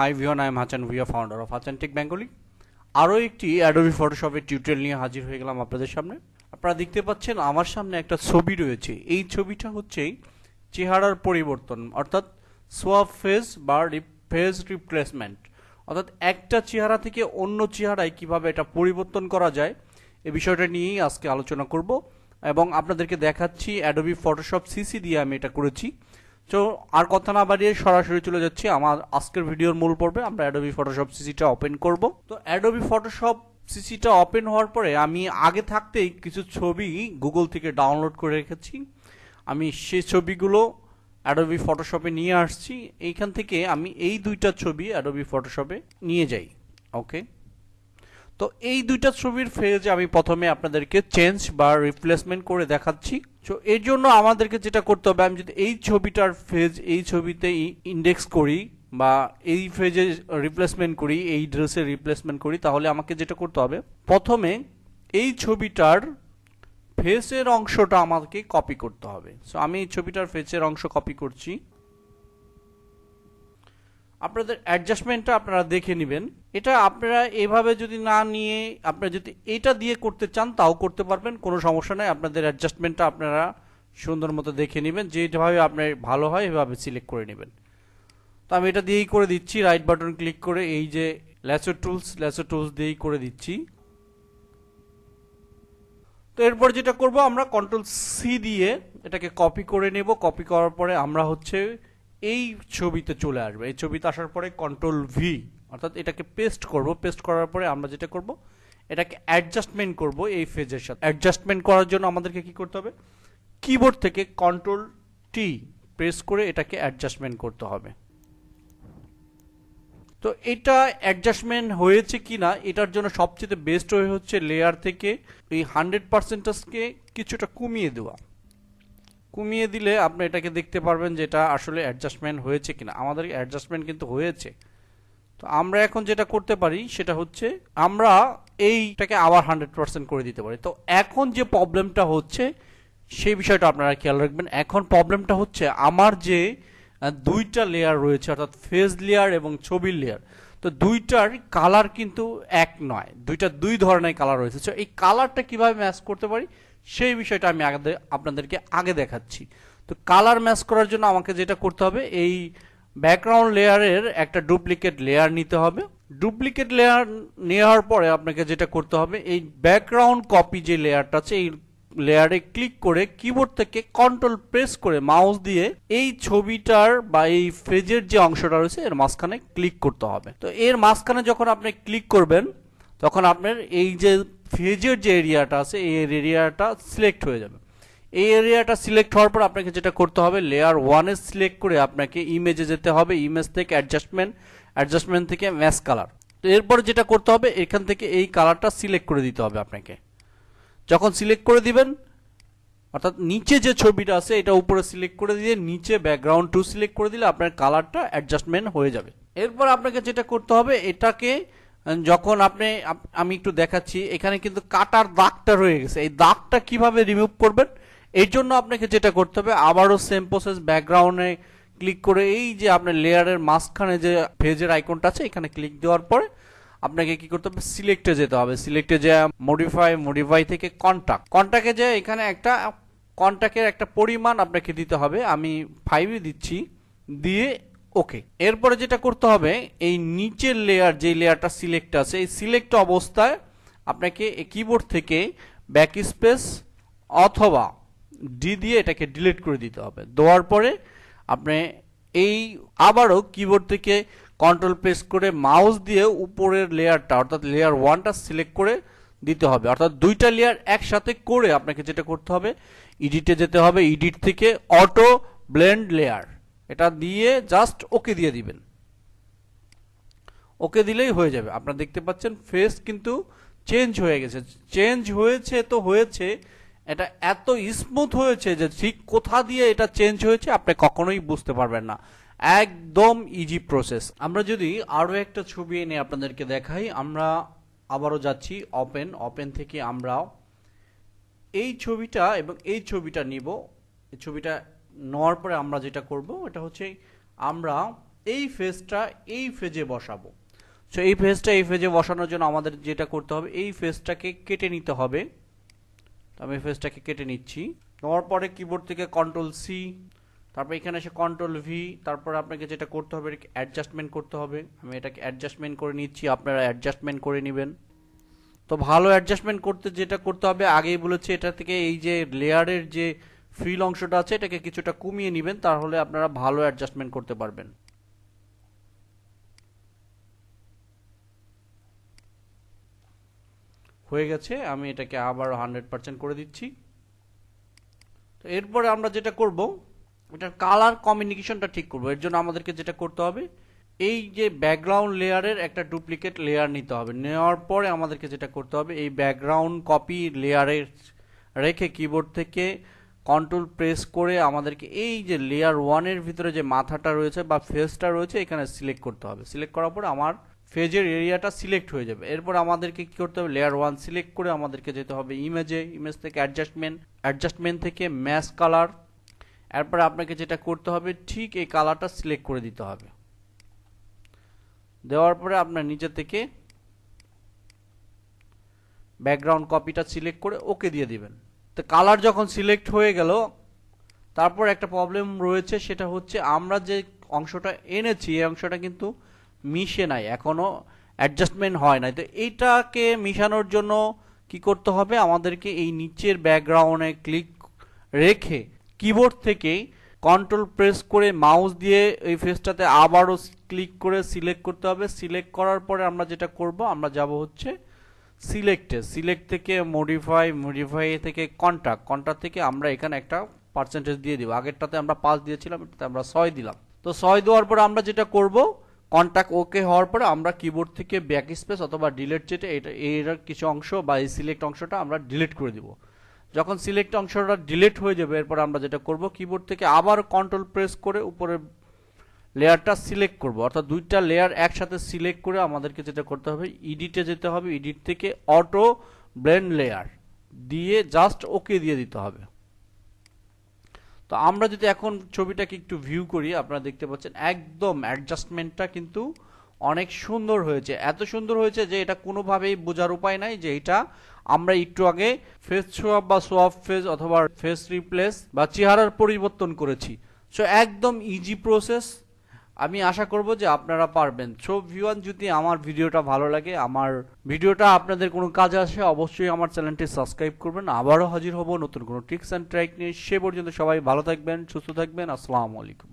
Hi everyone, I am Hasan Bhuiyan, founder of Hasan Tech Bengali. আরও একটি Adobe ফটোশপের tutorial নিয়ে হাজির হয়ে গেলাম আপনাদের সামনে। আপনারা দেখতে পাচ্ছেন আমার সামনে একটা ছবি রয়েছে। এই ছবিটা হচ্ছে চেহারার পরিবর্তন, অর্থাৎ সোয়াপ ফেস বা ফেস রিপ্লেসমেন্ট, অর্থাৎ একটা চেহারা থেকে অন্য চেহারায় কিভাবে এটা পরিবর্তন করা যায় এই বিষয়টা নিয়েই আজকে আলোচনা করব এবং আপনাদেরকে দেখাচ্ছি অ্যাডোবি ফটোশপ সিসি দিয়ে আমি এটা করেছি। তো আর কথা না বাড়িয়ে সরাসরি চলে যাচ্ছি আমার আজকের ভিডিওর মূল পর্বে। আমরা অ্যাডোবি ফটোশপ সিসিটা ওপেন করব। তো অ্যাডোবি ফটোশপ সিসিটা ওপেন হওয়ার পরে আমি আগে থাকতেই কিছু ছবি গুগল থেকে ডাউনলোড করে রেখেছি। আমি সেই ছবিগুলো অ্যাডোবি ফটোশপে নিয়ে আসছি। এইখান থেকে আমি এই দুইটা ছবি অ্যাডোবি ফটোশপে নিয়ে যাই। ওকে, তো এই দুইটা ছবির ফেজ আমি প্রথমে আপনাদেরকে চেঞ্জ বা রিপ্লেসমেন্ট করে দেখাচ্ছি। তো এর জন্য আমাদেরকে যেটা করতে হবে, আমি যদি এই ছবিটার ফেজ এই ছবিতে ইন্ডেক্স করি বা এই ফেজে রিপ্লেসমেন্ট করি, এই ড্রেসে রিপ্লেসমেন্ট করি, তাহলে আমাকে যেটা করতে হবে, প্রথমে এই ছবিটার ফেসের অংশটা আমাকে কপি করতে হবে। সো আমি এই ছবিটার ফেসের অংশ কপি করছি। আপনাদের অ্যাডজাস্টমেন্টটা আপনারা দেখে নেবেন। এটা আপনারা এভাবে যদি না নিয়ে আপনারা যদি এটা দিয়ে করতে চান তাও করতে পারবেন, কোনো সমস্যা নেই। আপনাদের অ্যাডজাস্টমেন্টটা আপনারা সুন্দর মতো দেখে নেবেন, যেভাবে আপনার ভালো হয় এভাবে সিলেক্ট করে নেবেন। তো আমি এটা দিয়েই করে দিচ্ছি, রাইট বাটন ক্লিক করে এই যে ল্যাসো টুলস দিয়েই করে দিচ্ছি। তো এরপর যেটা করব, আমরা কন্ট্রোল সি দিয়ে এটাকে কপি করে নেব। কপি করার পরে আমরা হচ্ছে এই ছবিতে চলে আসবে। এই ছবিতে আসার পরে কন্ট্রোল ভি, অর্থাৎ এটাকে পেস্ট করব। পেস্ট করার পরে আমরা যেটা করব, এটাকে অ্যাডজাস্টমেন্ট করব এই ফেজের সাথে। অ্যাডজাস্টমেন্ট করার জন্য আমাদেরকে কি করতে হবে, কিবোর্ড থেকে কন্ট্রোল টি প্রেস করে এটাকে অ্যাডজাস্টমেন্ট করতে হবে। তো এটা অ্যাডজাস্টমেন্ট হয়েছে কিনা এটার জন্য সবচেয়ে বেস্ট ওয়ে হচ্ছে লেয়ার থেকে এই 100%কে কিছুটা কমিয়ে দেওয়া। কমিয়ে দিলে আপনি এটাকে দেখতে পারবেন যে এটা আসলে অ্যাডজাস্টমেন্ট হয়েছে কিনা। আমাদের অ্যাডজাস্টমেন্ট কিন্তু হয়েছে। তো আমরা এখন যেটা করতে পারি সেটা হচ্ছে আমরা এইটাকে আবার 100% করে দিতে পারি। তো এখন যে প্রবলেমটা হচ্ছে সেই বিষয়টা আপনারা খেয়াল রাখবেন। এখন প্রবলেমটা হচ্ছে আমার যে দুইটা লেয়ার রয়েছে, অর্থাৎ ফেস লেয়ার এবং ছবির লেয়ার, তো দুইটার কালার কিন্তু এক নয়, দুই ধরনের কালার রয়েছে। তো এই কালারটা কিভাবে ম্যাচ করতে পারি সেই বিষয়টা আমি আপনাদেরকে আগে দেখাচ্ছি। তো কালার ম্যাচ করার জন্য আমাকে যেটা করতে হবে, এই ব্যাকগ্রাউন্ড লেয়ারের একটা ডুপ্লিকেট লেয়ার নিতে হবে। ডুপ্লিকেট লেয়ার নেওয়ার পরে আপনাকে যেটা করতে হবে, এই ব্যাকগ্রাউন্ড কপি যে লেয়ারটা আছে এই লেয়ারে ক্লিক করে কিবোর্ড থেকে কন্ট্রোল প্রেস করে মাউস দিয়ে এই ছবিটার বা এই ফেজের যে অংশটা রয়েছে এর মাঝখানে ক্লিক করতে হবে। তো এর মাঝখানে যখন আপনি ক্লিক করবেন তখন আপনার এই যে ফেজের যে এরিয়াটা আছে এই এরিয়াটা সিলেক্ট হয়ে যাবে। এই এরিয়াটা সিলেক্ট হওয়ার পর আপনাকে যেটা করতে হবে, লেয়ার 1-এ সিলেক্ট করে আপনাকে ইমেজে যেতে হবে। ইমেজ থেকে অ্যাডজাস্টমেন্ট থেকে ম্যাচ কালার। তো এরপর যেটা করতে হবে, এখান থেকে এই কালারটা সিলেক্ট করে দিতে হবে আপনাকে। যখন সিলেক্ট করে দিবেন, অর্থাৎ নিচে যে ছবিটা আছে এটা উপরে সিলেক্ট করে দিয়ে নিচে ব্যাকগ্রাউন্ড 2 সিলেক্ট করে দিলে আপনার কালারটা অ্যাডজাস্টমেন্ট হয়ে যাবে। এরপর আপনাকে যেটা করতে হবে, এটাকে যখন আমি একটু দেখাচ্ছি, এখানে কিন্তু কাটার দাগটা রয়ে গেছে। এই দাগটা কিভাবে রিমুভ করবেন, এর জন্য আপনাকে যেটা করতে হবে, আবারও সেম প্রসেস, ব্যাকগ্রাউন্ডে ক্লিক করে এই যে আপনার লেয়ারের মাঝখানে যে ফেজের আইকনটা আছে এখানে ক্লিক দেওয়ার পরে আপনাকে কি করতে হবে, সিলেক্টে যেতে হবে। সিলেক্টে যে মডিফাই থেকে কন্টাক্টে যে এখানে একটা কন্টাক্টের একটা পরিমাণ আপনাকে দিতে হবে। আমি 5 দিচ্ছি, দিয়ে ওকে। এরপরে যেটা করতে হবে, এই নিচের লেয়ার যে লেয়ারটা সিলেক্ট আছে এই সিলেক্ট অবস্থায় আপনাকে কিবোর্ড থেকে ব্যাক স্পেস অথবা ডি দিয়ে এটাকে ডিলিট করে দিতে হবে। দেওয়ার পরে আপনি এই আবারও কিবোর্ড থেকে কন্ট্রোল প্রেস করে মাউস দিয়ে উপরের লেয়ারটা অর্থাৎ লেয়ার 1টা সিলেক্ট করে দিতে হবে। অর্থাৎ দুইটা লেয়ার একসাথে করে আপনাকে যেটা করতে হবে, এডিটে যেতে হবে। এডিট থেকে অটো ব্লেন্ড লেয়ার এটা দিয়ে জাস্ট ওকে দিয়ে দিবেন। ওকে দিলেই হয়ে যাবে। আপনারা দেখতে পাচ্ছেন ফেস কিন্তু চেঞ্জ হয়ে গেছে। চেঞ্জ হয়েছে তো হয়েছে, এটা এত স্মুথ হয়েছে যে ঠিক কোথা দিয়ে এটা চেঞ্জ হয়েছে আপনি কখনোই বুঝতে পারবেন না। একদম ইজি প্রসেস। আমরা যদি আরও একটা ছবি এনে আপনাদেরকে দেখাই, আমরা আবারও যাচ্ছি ওপেন থেকে আমরা এই ছবিটা এবং এই ছবিটা নিব। এই ছবিটা নেওয়ার পরে আমরা যেটা করব এটা হচ্ছে আমরা এই ফেজটা এই ফেজে বসাবো। সো এই ফেজটা এই ফেজে বসানোর জন্য আমাদের যেটা করতে হবে, এই ফেজটাকে কেটে নিতে হবে। তো আমি ফেজটাকে কেটে নিচ্ছি। নেওয়ার পরে কিবোর্ড থেকে কন্ট্রোল সি, তারপর এখানে এসে কন্ট্রোল ভি, তারপর আপনাকে যেটা করতে হবে অ্যাডজাস্টমেন্ট করতে হবে। আমি এটাকে অ্যাডজাস্টমেন্ট করে নিচ্ছি, আপনারা অ্যাডজাস্টমেন্ট করে নেবেন। তো ভালো অ্যাডজাস্টমেন্ট করতে যেটা করতে হবে, আগেই বলেছি, এটা থেকে এই যে লেয়ারের যে ফিল অংশটা আছে এটাকে কিছুটা কমিয়ে নেবেন, তাহলে আপনারা ভালো অ্যাডজাস্টমেন্ট করতে পারবেন। হয়ে গেছে, আমি এটাকে আবার 100% করে দিচ্ছি। তো এরপরে আমরা যেটা করব, এটার কালার কমিউনিকেশনটা ঠিক করব। এর জন্য আমাদেরকে যেটা করতে হবে, এই যে ব্যাকগ্রাউন্ড লেয়ারের একটা ডুপ্লিকেট লেয়ার নিতে হবে। নেওয়ার পরে আমাদেরকে যেটা করতে হবে, এই ব্যাকগ্রাউন্ড কপি লেয়ারের রেখে কিবোর্ড থেকে কন্ট্রোল প্রেস করে আমাদেরকে এই যে লেয়ার 1-এর ভিতরে যে মাথাটা রয়েছে বা ফেসটা রয়েছে এখানে সিলেক্ট করতে হবে। সিলেক্ট করার পরে আমার ফেজের এরিয়াটা সিলেক্ট হয়ে যাবে। এরপর আমাদেরকে কি করতে হবে, লেয়ার 1 সিলেক্ট করে আমাদেরকে যেতে হবে ইমেজে, ইমেজ থেকে অ্যাডজাস্টমেন্ট থেকে ম্যাচ কালার। এরপর আপনাকে যেটা করতে হবে, ঠিক এই কালারটা সিলেক্ট করে দিতে হবে। দেওয়ার পরে আপনার নিচে থেকে ব্যাকগ্রাউন্ড কপিটা সিলেক্ট করে ওকে দিয়ে দিবেন। তো কালার যখন সিলেক্ট হয়ে গেল, তারপর একটা প্রবলেম রয়েছে, সেটা হচ্ছে আমরা যে অংশটা এনেছি এই অংশটা কিন্তু মিশে নাই, এখনো অ্যাডজাস্টমেন্ট হয় নাই। তো এইটাকে মিশানোর জন্য কি করতে হবে, আমাদেরকে এই নিচের ব্যাকগ্রাউন্ডে ক্লিক রেখে কিবোর্ড থেকে কন্ট্রোল প্রেস করে মাউস দিয়ে এই ফেসটাতে আবারও ক্লিক করে সিলেক্ট করতে হবে। সিলেক্ট করার পরে আমরা যেটা করব, আমরা যাব হচ্ছে সিলেক্ট থেকে মডিফাই থেকে কন্ট্যাক্ট থেকে আমরা এখানে একটা পার্সেন্টেজ দিয়ে দিব। আগেরটাতে আমরা 5 দিয়েছিলাম, এটাতে আমরা 6 দিলাম। তো 6 দেওয়ার পরে আমরা যেটা করব, কন্ট্যাক্ট ওকে হওয়ার পরে আমরা কিবোর্ড থেকে ব্যাক স্পেস অথবা ডিলিট যেটা, এটা এর কিছু অংশ বা এই সিলেক্ট অংশটা আমরা ডিলিট করে দিব। যখন সিলেক্ট অংশটা ডিলিট হয়ে যাবে, এরপর আমরা যেটা করব, কিবোর্ড থেকে আবার কন্ট্রোল প্রেস করে উপরে লেয়ারটা সিলেক্ট করব, অর্থাৎ দুইটা লেয়ার একসাথে সিলেক্ট করে আমাদেরকে যেটা করতে হবে, এডিটে যেতে হবে। এডিট থেকে অটো ব্লেন্ড লেয়ার দিয়ে জাস্ট ওকে দিয়ে দিতে হবে। তো আমরা যদি এখন ছবিটাকে একটু ভিউ করি, আপনারা দেখতে পাচ্ছেন একদম অ্যাডজাস্টমেন্টটা কিন্তু অনেক সুন্দর হয়েছে। এত সুন্দর হয়েছে যে এটা কোনোভাবেই বোঝার উপায় নাই যে এটা আমরা একটু আগে ফেস সোয়াপ বা সোয়াপ ফেস অথবা ফেস রিপ্লেস বা চেহারার পরিবর্তন করেছি। সো একদম ইজি প্রসেস। আমি আশা করব যে আপনারা পারবেন। সো ভিউয়ার, যদি আমার ভিডিওটা ভালো লাগে, আমার ভিডিওটা আপনাদের কোনো কাজে আসে, অবশ্যই আমার চ্যানেলটি সাবস্ক্রাইব করবেন। আবারও হাজির হব নতুন কোনো টিপস অ্যান্ড ট্রিক নিয়ে। সে পর্যন্ত সবাই ভালো থাকবেন, সুস্থ থাকবেন। আসসালামু আলাইকুম।